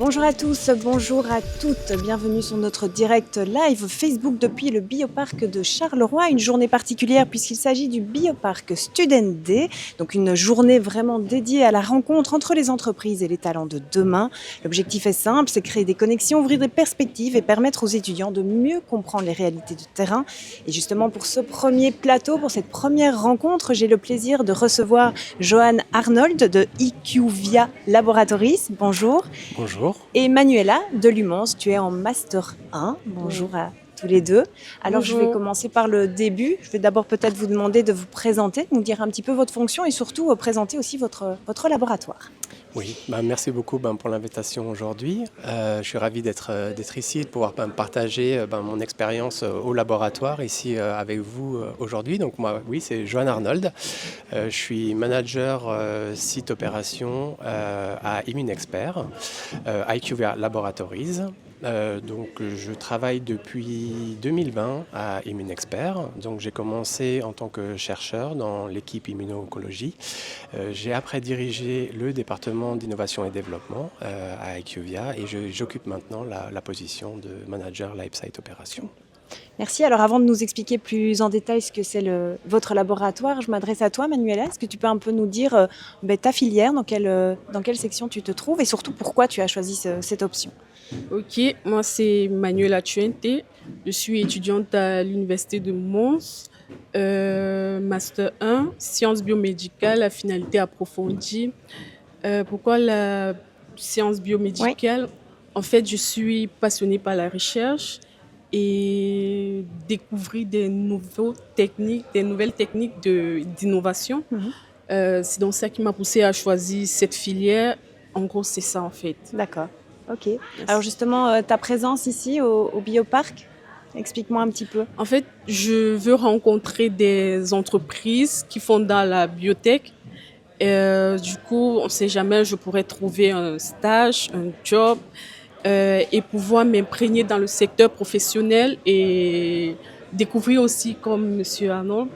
Bonjour à tous, bonjour à toutes, bienvenue sur notre direct live Facebook depuis le Bioparc de Charleroi, une journée particulière puisqu'il s'agit du Bioparc Student Day, donc une journée vraiment dédiée à la rencontre entre les entreprises et les talents de demain. L'objectif est simple, c'est créer des connexions, ouvrir des perspectives et permettre aux étudiants de mieux comprendre les réalités du terrain. Et justement pour ce premier plateau, pour cette première rencontre, j'ai le plaisir de recevoir Johan Arnold de IQVIA Laboratories. Bonjour. Bonjour. Et Manuela de Lumans, tu es en Master 1. Bonjour à tous les deux. Alors je vais commencer par le début. Je vais d'abord peut-être vous demander de vous présenter, de nous dire un petit peu votre fonction et surtout présenter aussi votre laboratoire. Oui, merci beaucoup pour l'invitation aujourd'hui. Je suis ravi d'être ici et de pouvoir partager mon expérience au laboratoire ici avec vous aujourd'hui. Donc moi, oui, c'est Johan Arnold. Je suis manager site opération à Immunexpert, IQVIA Laboratories. Donc je travaille depuis 2020 à Immunexpert. Donc j'ai commencé en tant que chercheur dans l'équipe immuno-oncologie. J'ai après dirigé le département d'innovation et développement à IQVIA et j'occupe maintenant la position de manager Life Site Opération. Merci. Alors avant de nous expliquer plus en détail ce que c'est votre laboratoire, je m'adresse à toi Manuela. Est-ce que tu peux un peu nous dire ta filière, dans quelle section tu te trouves et surtout pourquoi tu as choisi cette option? Ok, moi c'est Manuela Tuente. Je suis étudiante à l'université de Mons, Master 1, sciences biomédicales à finalité approfondie. Pourquoi la science biomédicale? Oui. En fait, je suis passionnée par la recherche et découvrir des nouvelles techniques d'innovation. C'est donc ça qui m'a poussée à choisir cette filière. En gros, c'est ça en fait. D'accord. Ok. Merci. Alors justement, ta présence ici au Bioparc, explique-moi un petit peu. En fait, je veux rencontrer des entreprises qui font dans la biotech. Du coup, on ne sait jamais, je pourrais trouver un stage, un job et pouvoir m'imprégner dans le secteur professionnel et découvrir aussi, comme M. Arnold,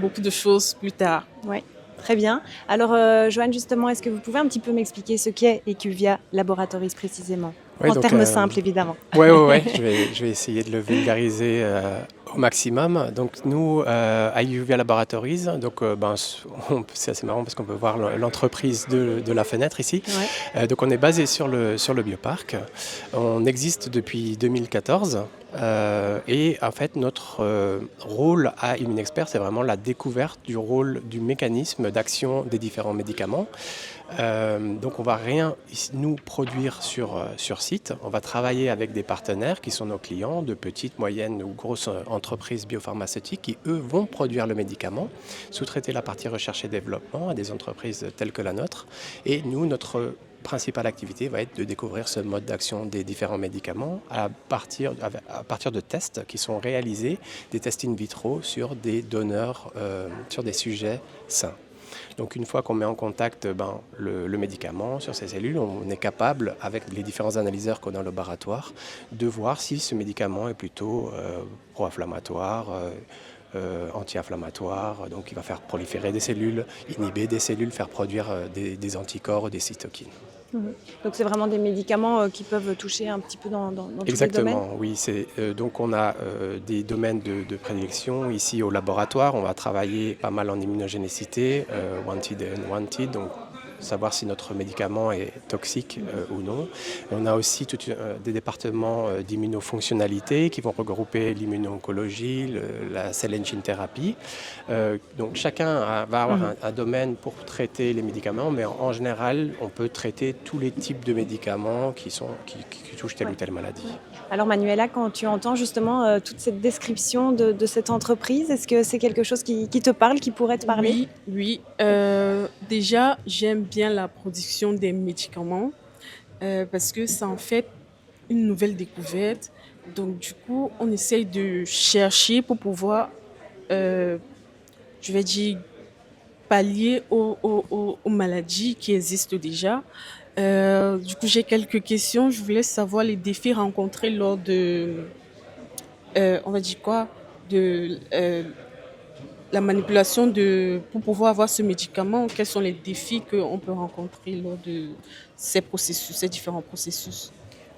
beaucoup de choses plus tard. Oui. Très bien. Alors, Joanne, justement, est-ce que vous pouvez un petit peu m'expliquer ce qu'est IQVIA Laboratories précisément? Oui, en termes simples, évidemment. Oui, je vais essayer de le vulgariser au maximum. Donc nous, à IQVIA Laboratories, donc, c'est assez marrant parce qu'on peut voir l'entreprise de la fenêtre ici. Ouais. Donc on est basé sur le Bioparc. On existe depuis 2014. Et en fait, notre rôle à Immunexpert, c'est vraiment la découverte du rôle du mécanisme d'action des différents médicaments. Donc on va rien nous produire sur site. On va travailler avec des partenaires qui sont nos clients, de petites, moyennes ou grosses entreprises biopharmaceutiques qui, eux, vont produire le médicament, sous-traiter la partie recherche et développement à des entreprises telles que la nôtre. Et nous, notre principale activité va être de découvrir ce mode d'action des différents médicaments à partir de tests qui sont réalisés, des tests in vitro sur des donneurs, sur des sujets sains. Donc une fois qu'on met en contact le médicament sur ces cellules, on est capable, avec les différents analyseurs qu'on a au laboratoire, de voir si ce médicament est plutôt pro-inflammatoire, anti-inflammatoire, donc il va faire proliférer des cellules, inhiber des cellules, faire produire des anticorps ou des cytokines. Donc c'est vraiment des médicaments qui peuvent toucher un petit peu dans tous les domaines. Exactement, oui. Donc on a des domaines de prédilection ici au laboratoire. On va travailler pas mal en immunogénicité, wanted et unwanted, donc savoir si notre médicament est toxique ou non. On a aussi des départements d'immunofonctionnalité qui vont regrouper l'immuno-oncologie, la cell and gene thérapie. Donc chacun va avoir un domaine pour traiter les médicaments, mais en général, on peut traiter tous les types de médicaments qui touchent telle ou telle maladie. Alors Manuela, quand tu entends justement toute cette description de cette entreprise, est-ce que c'est quelque chose qui te parle, qui pourrait te parler? Oui. Déjà, j'aime bien la production des médicaments parce que c'est en fait une nouvelle découverte. Donc du coup, on essaye de chercher pour pouvoir, je vais dire, pallier aux maladies qui existent déjà. Du coup, j'ai quelques questions. Je voulais savoir les défis rencontrés lors de, on va dire quoi, de la manipulation pour pouvoir avoir ce médicament, quels sont les défis qu'on peut rencontrer lors de ces processus, ces différents processus?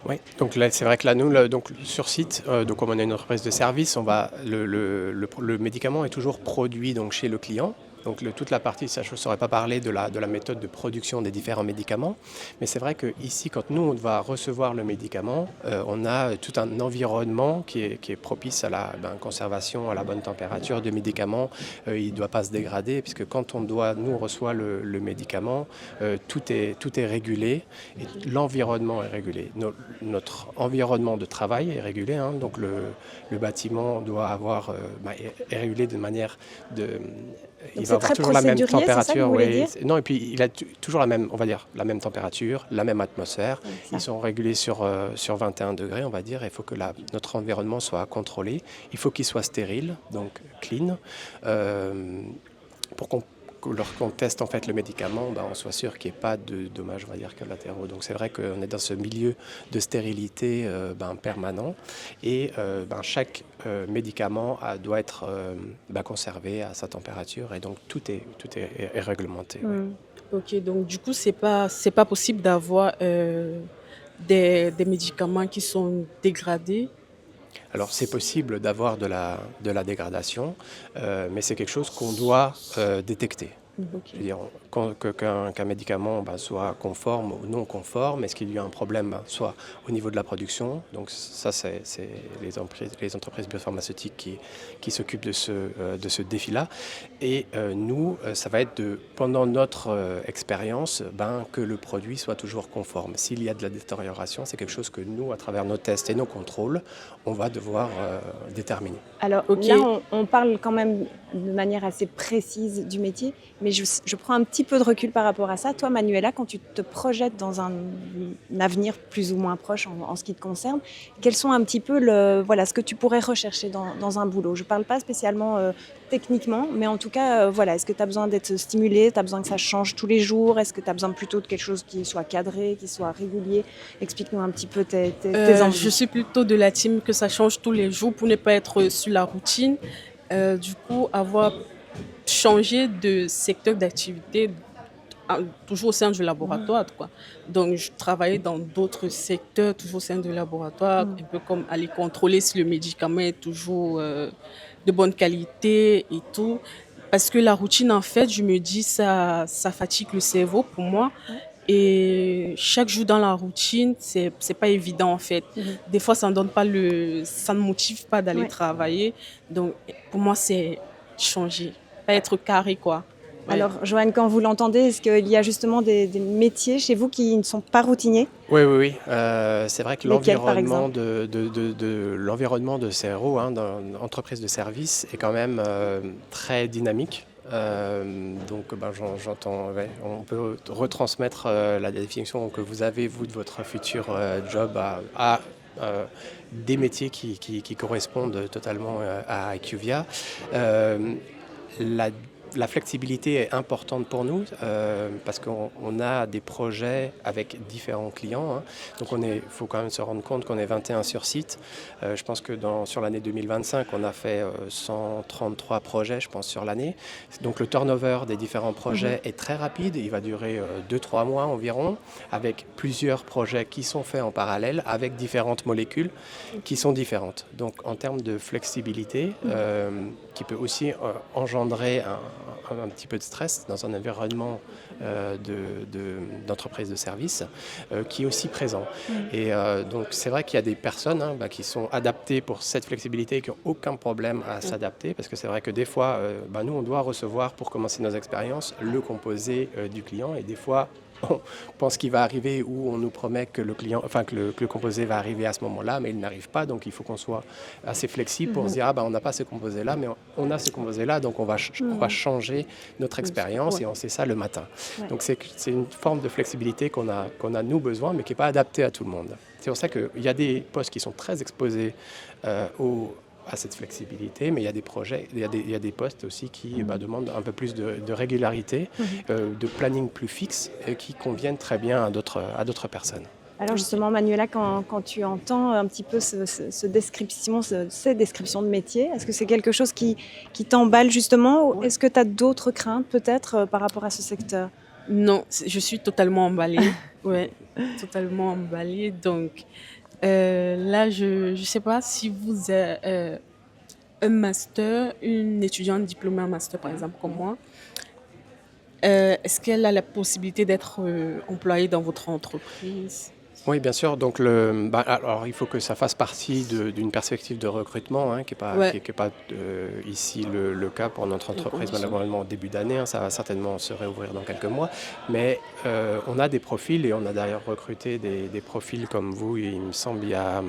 Oui, donc là, c'est vrai que là, nous, donc, sur site, donc comme on est une entreprise de service, le médicament est toujours produit donc, chez le client. Donc toute la partie, ça, je ne saurais pas parler de la méthode de production des différents médicaments, mais c'est vrai qu'ici, quand nous, on va recevoir le médicament, on a tout un environnement qui est propice à la conservation, à la bonne température du médicament. Il ne doit pas se dégrader, puisque quand nous, on reçoit le médicament, tout est régulé et l'environnement est régulé. Notre environnement de travail est régulé, hein, donc le bâtiment doit est régulé de manière de... Donc Il c'est va avoir très toujours la même procédurier, c'est ça que température, vous voulez oui. dire? Non, et puis il a toujours la même, on va dire, la même température, la même atmosphère. Ouais, ça. Ils sont régulés sur 21 degrés, on va dire. Il faut que notre environnement soit contrôlé. Il faut qu'il soit stérile, donc clean, pour lorsqu'on teste en fait le médicament, on soit sûr qu'il n'y ait pas de dommages, on va dire, collatéraux. Donc c'est vrai qu'on est dans ce milieu de stérilité permanent et chaque médicament doit être conservé à sa température et donc tout est réglementé. Ouais. Ok, donc du coup, c'est pas possible d'avoir des médicaments qui sont dégradés. Alors c'est possible d'avoir de la dégradation, mais c'est quelque chose qu'on doit détecter. Ok. Je veux dire, qu'un médicament soit conforme ou non conforme, est-ce qu'il y a un problème soit au niveau de la production, donc ça c'est les entreprises biopharmaceutiques qui s'occupent de ce défi-là, et nous, ça va être pendant notre expérience, que le produit soit toujours conforme. S'il y a de la détérioration, c'est quelque chose que nous, à travers nos tests et nos contrôles, on va devoir déterminer. Alors Ok. là, on parle quand même de manière assez précise du métier, mais je prends un petit peu de recul par rapport à ça. Toi, Manuela, quand tu te projettes dans un avenir plus ou moins proche en ce qui te concerne, quels sont un petit peu ce que tu pourrais rechercher dans un boulot? Je ne parle pas spécialement techniquement, mais en tout cas, est-ce que tu as besoin d'être stimulé? Tu as besoin que ça change tous les jours? Est-ce que tu as besoin plutôt de quelque chose qui soit cadré, qui soit régulier? Explique-nous un petit peu tes envies. Je suis plutôt de la team que ça change tous les jours pour ne pas être sur la routine. Du coup, avoir changé de secteur d'activité, toujours au sein du laboratoire, quoi. Donc, je travaillais dans d'autres secteurs, toujours au sein du laboratoire, un peu comme aller contrôler si le médicament est toujours de bonne qualité et tout. Parce que la routine, en fait, je me dis, ça fatigue le cerveau pour moi. Et chaque jour dans la routine, c'est pas évident en fait. Des fois, ça ne donne pas ça ne motive pas d'aller Ouais. travailler. Donc, pour moi, c'est changer, pas être carré quoi. Ouais. Alors, Joanne, quand vous l'entendez, est-ce qu'il y a justement des métiers chez vous qui ne sont pas routiniers? Oui. C'est vrai que Lesquels, par l'environnement l'environnement de CRO, dans l'entreprise de service, est quand même très dynamique. Donc j'entends, on peut retransmettre la définition que vous avez, vous, de votre futur job à des métiers qui correspondent totalement à IQVIA. La flexibilité est importante pour nous parce qu'on a des projets avec différents clients. Hein. Donc il faut quand même se rendre compte qu'on est 21 sur site. Je pense que sur l'année 2025, on a fait 133 projets, je pense, sur l'année. Donc le turnover des différents projets est très rapide. Il va durer 2-3 mois environ, avec plusieurs projets qui sont faits en parallèle, avec différentes molécules qui sont différentes. Donc en termes de flexibilité, qui peut aussi engendrer un petit peu de stress dans un environnement d'entreprise de service qui est aussi présent. Et donc c'est vrai qu'il y a des personnes qui sont adaptées pour cette flexibilité et qui n'ont aucun problème à s'adapter, parce que c'est vrai que des fois, nous on doit recevoir pour commencer nos expériences le composé du client, et des fois on pense qu'il va arriver ou on nous promet que le composé va arriver à ce moment-là, mais il n'arrive pas. Donc il faut qu'on soit assez flexible pour se dire on n'a pas ce composé-là, mais on a ce composé-là, donc on va changer notre expérience et on sait ça le matin. Ouais. Donc c'est une forme de flexibilité qu'on a nous besoin, mais qui n'est pas adaptée à tout le monde. C'est pour ça qu'il y a des postes qui sont très exposés à cette flexibilité, mais il y a des projets, il y a des postes aussi qui demandent un peu plus de régularité, de planning plus fixe, et qui conviennent très bien à d'autres personnes. Alors Ok. justement, Manuela, quand tu entends un petit peu ces descriptions de métier, est-ce que c'est quelque chose qui t'emballe justement ou Ouais. est-ce que tu as d'autres craintes peut-être par rapport à ce secteur? Non, je suis totalement emballée. Ouais, totalement emballée. Donc là, je ne sais pas si vous avez un master, une étudiante diplômée en master, par exemple, comme moi. Est-ce qu'elle a la possibilité d'être employée dans votre entreprise? Oui, bien sûr. Donc, alors, il faut que ça fasse partie d'une perspective de recrutement, hein, qui n'est pas, Ouais, qui est pas ici le cas pour notre les entreprise, conditions. malheureusement, au début d'année. Hein, ça va certainement se réouvrir dans quelques mois. Mais on a des profils et on a d'ailleurs recruté des profils comme vous, il me semble, il y a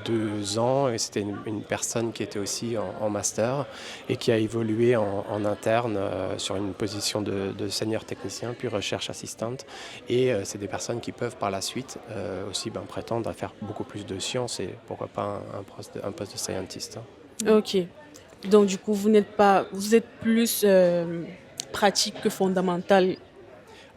2 ans. Et c'était une personne qui était aussi en master et qui a évolué en interne sur une position de senior technicien, puis recherche assistante. Et c'est des personnes qui peuvent par la suite aussi prétendre à faire beaucoup plus de sciences et pourquoi pas un poste de scientist. Hein. Ok. Donc, du coup, vous êtes plus pratique que fondamental,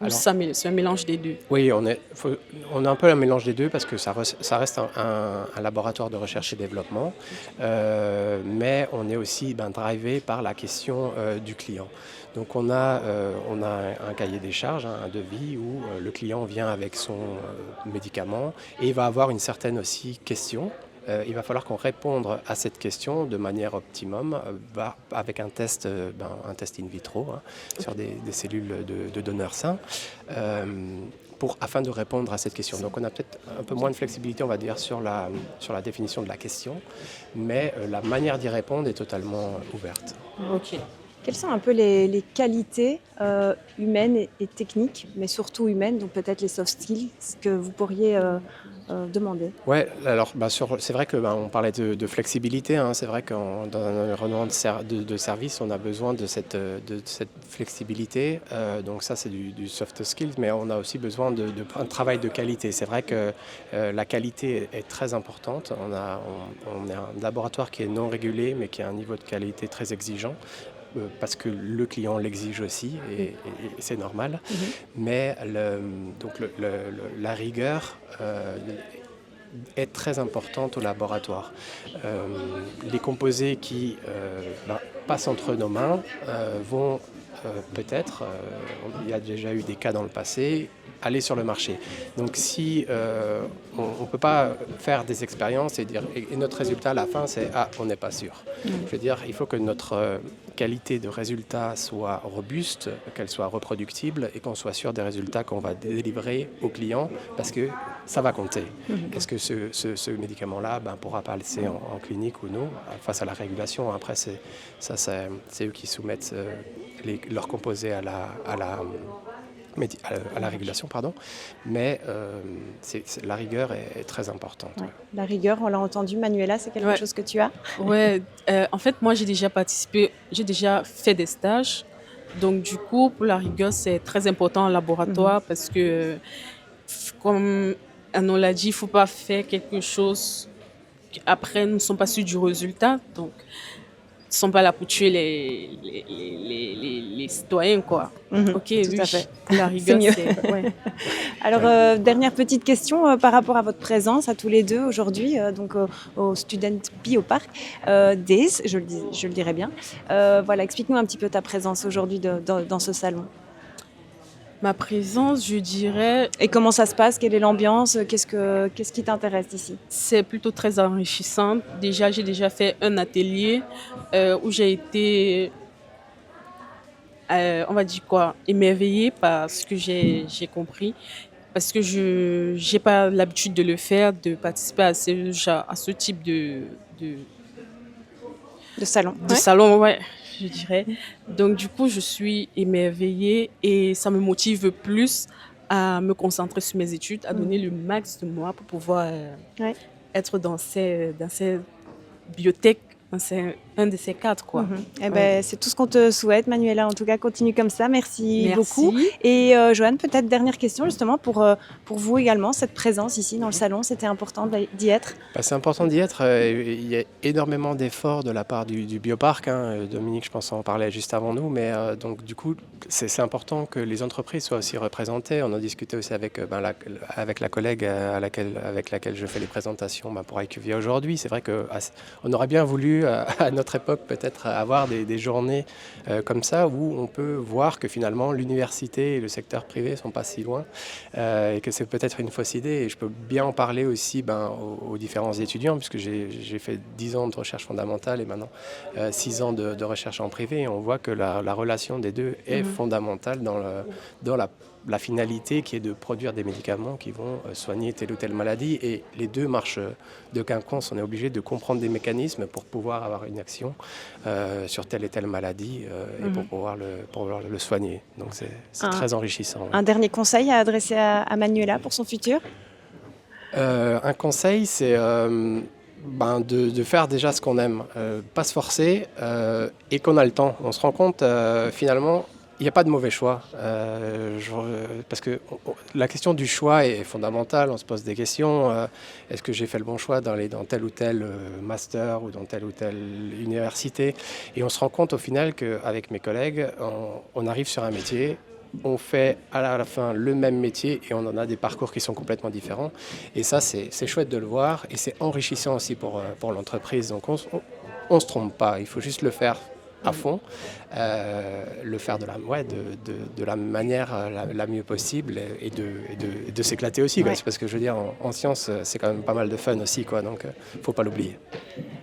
ou Alors, c'est un mélange des deux? oui, on a un peu un mélange des deux parce que ça reste un laboratoire de recherche et développement, mais on est aussi drivé par la question du client. Donc on a un cahier des charges, hein, un devis où le client vient avec son médicament et il va avoir une certaine aussi question. Il va falloir qu'on réponde à cette question de manière optimum avec un test in vitro, hein, sur des cellules de donneurs sains. euh, afin de répondre à cette question. Donc on a peut-être un peu moins de flexibilité, on va dire, sur la définition de la question, mais la manière d'y répondre est totalement ouverte. Ok. Quelles sont un peu les qualités humaines et techniques, mais surtout humaines, donc peut-être les soft skills que vous pourriez demander? Ouais, alors c'est vrai que on parlait de flexibilité, hein. C'est vrai que dans un environnement de service, on a besoin de cette flexibilité. Donc ça, c'est du soft skills, mais on a aussi besoin un travail de qualité. C'est vrai que la qualité est très importante. On est un laboratoire qui est non régulé, mais qui a un niveau de qualité très exigeant. Parce que le client l'exige aussi, et c'est normal. Mhm. Mais la rigueur est très importante au laboratoire. Les composés qui passent entre nos mains vont peut-être, il y a déjà eu des cas dans le passé, aller sur le marché. Donc si on ne peut pas faire des expériences et notre résultat à la fin c'est on n'est pas sûr. Je veux dire, il faut que notre qualité de résultat soit robuste, qu'elle soit reproductible et qu'on soit sûr des résultats qu'on va délivrer aux clients parce que ça va compter. Est-ce que ce médicament-là pourra passer en clinique ou non face à la régulation? Après, c'est eux qui soumettent leurs composés à la régulation, pardon. Mais la rigueur est très importante. Ouais. La rigueur, on l'a entendu, Manuela, c'est quelque Ouais. chose que tu as? Ouais, en fait, moi, j'ai déjà fait des stages. Donc, du coup, pour la rigueur, c'est très important en laboratoire parce que, comme on l'a dit, il ne faut pas faire quelque chose qu'après, nous ne sommes pas sûrs du résultat. Donc, ils ne sont pas là pour tuer les citoyens, quoi. Mhm, Ok, tout oui, à fait. pour la C'est rigueur, mieux. ouais. Alors, dernière petite question par rapport à votre présence à tous les deux aujourd'hui, donc au Student Biopark Days, je le dirais bien. Voilà, explique-nous un petit peu ta présence aujourd'hui dans ce salon. Ma présence, je dirais, Et comment ça se passe? Quelle est l'ambiance? Qu'est-ce qui t'intéresse ici? c'est plutôt très enrichissant. Déjà, j'ai déjà fait un atelier où j'ai été, on va dire quoi, émerveillée par ce que j'ai compris. Parce que je n'ai pas l'habitude de le faire, de participer à ce type de, De salon. de Ouais. salon, ouais, je dirais. Donc, du coup, je suis émerveillée et ça me motive plus à me concentrer sur mes études, à donner le max de moi pour pouvoir Ouais. être dans ces bibliothèques. C'est un de ces quatre, quoi. Eh ben, c'est tout ce qu'on te souhaite, Manuela. En tout cas, continue comme ça. Merci beaucoup. Merci. Et Joanne, peut-être dernière question justement pour vous également, cette présence ici dans le salon, c'était important d'y être? C'est important d'y être. Il y a énormément d'efforts de la part du bioparc, hein. Dominique, je pense, en parlait juste avant nous. Mais donc, du coup, c'est important que les entreprises soient aussi représentées. On en discutait aussi avec la collègue avec laquelle je fais les présentations pour IQVIA aujourd'hui. C'est vrai qu'on aurait bien voulu, à notre époque, peut-être avoir des journées comme ça où on peut voir que finalement l'université et le secteur privé ne sont pas si loin et que c'est peut-être une fausse idée. Et je peux bien en parler aussi aux différents étudiants, puisque j'ai fait 10 ans de recherche fondamentale et maintenant 6 ans de recherche en privé. Et on voit que la relation des deux est fondamentale dans la finalité qui est de produire des médicaments qui vont soigner telle ou telle maladie. Et les deux marchent de quinconce. On est obligé de comprendre des mécanismes pour pouvoir avoir une action sur telle et telle maladie et pour pouvoir le soigner. Donc c'est très enrichissant. Un dernier conseil à adresser à Manuela pour son futur? Un conseil, c'est de faire déjà ce qu'on aime, pas se forcer et qu'on a le temps. On se rend compte finalement, il n'y a pas de mauvais choix, parce que la question du choix est fondamentale. On se pose des questions. Est-ce que j'ai fait le bon choix dans tel ou tel master ou dans telle ou telle université? Et on se rend compte au final qu'avec mes collègues, on arrive sur un métier. On fait à la fin le même métier et on en a des parcours qui sont complètement différents. Et ça, c'est chouette de le voir et c'est enrichissant aussi pour l'entreprise. Donc on ne se trompe pas, il faut juste le faire à fond, le faire de la manière la mieux possible et de s'éclater aussi. Ouais. Parce que je veux dire, en sciences, c'est quand même pas mal de fun aussi, quoi, donc il ne faut pas l'oublier.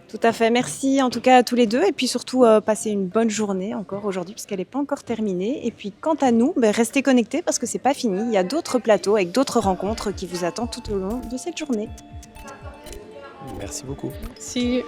Tout à fait, merci en tout cas à tous les deux et puis surtout passez une bonne journée encore aujourd'hui puisqu'elle n'est pas encore terminée. Et puis quant à nous, restez connectés parce que c'est pas fini, il y a d'autres plateaux avec d'autres rencontres qui vous attendent tout au long de cette journée. Merci beaucoup. Merci.